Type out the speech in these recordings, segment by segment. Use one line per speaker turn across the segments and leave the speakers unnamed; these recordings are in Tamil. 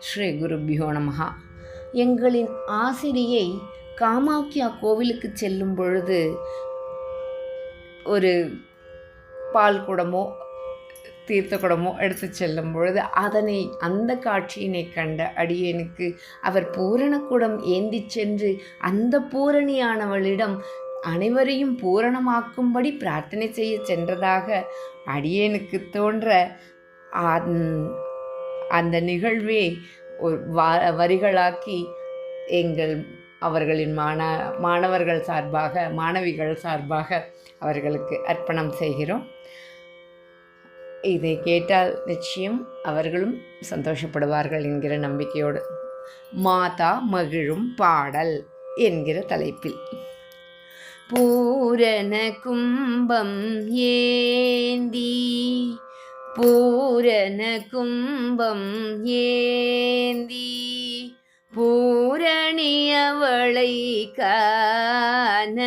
ஸ்ரீ குருபியோ நமஹா. எங்களின் ஆசிரியை காமாக்கியா கோவிலுக்கு செல்லும் பொழுது ஒரு பால் குடமோ தீர்த்த குடமோ எடுத்து செல்லும் பொழுது அந்த காட்சியினை கண்ட அடியேனுக்கு அவர் பூரணக்குடம் ஏந்தி சென்று அந்த பூரணியானவளிடம் அனைவரையும் பூரணமாக்கும்படி பிரார்த்தனை செய்ய சென்றதாக அடியேனுக்கு தோன்ற அந்த நிகழ்வே ஒரு வரிகளாக்கி அவர்களின் மாணவர்கள் சார்பாக மாணவிகள் சார்பாக அவர்களுக்கு அர்ப்பணம் செய்கிறோம். இதை கேட்டால் நிச்சயம் அவர்களும் சந்தோஷப்படுவார்கள் என்கிற நம்பிக்கையோடு மாதா மகிழும் பாடல் என்கிற தலைப்பில் பூரண கும்பம் ஏந்தி பூரண கும்பம் ஏந்தி பூரணியவளை காண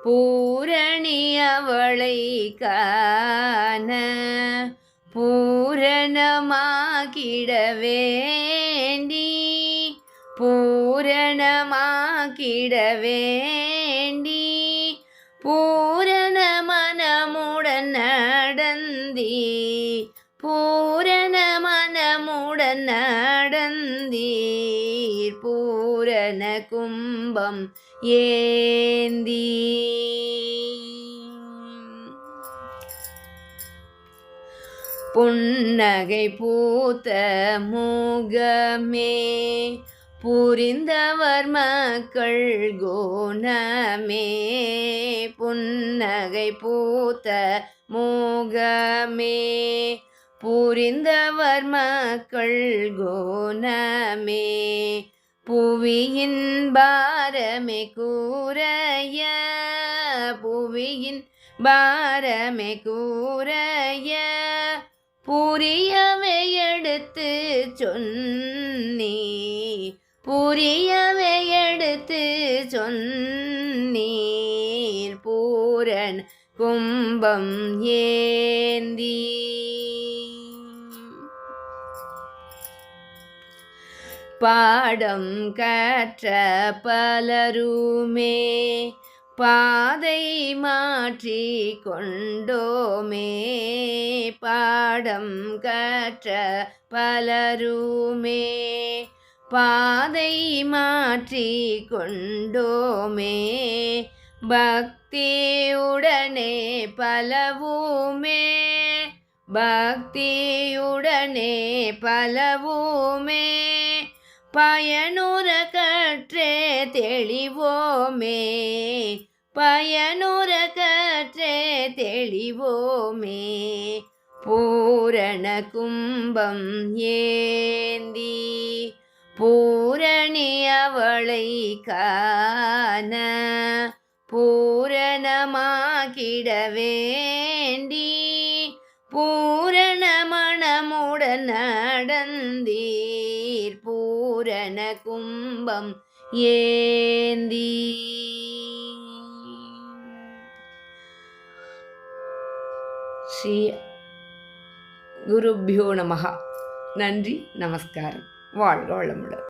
பூரணியவளை காண பூரணமாகிட வேண்டி பூரணமாகிட வேண்டி பூரண மனமுடன் நடந்தி பூரண மனமுடன் நடந்தீர் பூரண கும்பம் ஏந்தி புன்னகை பூத்த முகமே புரிந்தவர் மக்கள் குணமே புன்னகை பூத்த முகமே புரிந்தவர் மக்கள் குணமே புவியின் பாரமே கூரைய புவியின் பாரமே கூரைய புரியவே எடுத்து சொன்னீ புரியவே எடுத்து சொன்னீர் பூரண கும்பம் ஏந்தி பாடம் கற்ற பலருமே பாதை மாற்றி கொண்டோமே பாடம் கற்ற பலருமே பாதை மாற்றி கொண்டோமே பக்தியுடனே பலவுமே பக்தியுடனே பலவுமே பயனுற கற்றே தெளிவோமே பயனுற கற்றே தெளிவோமே பூரண கும்பம் ஏந்தி பூரணி அவளை காண பூரணமாகிட வேண்டி பூரண மனமுடன் நடந்தீர் பூரண கும்பம் ஏந்தி. ஸ்ரீ குருபியோ நமஹ. நன்றி, நமஸ்காரம். வாழ்க வளமுடன்.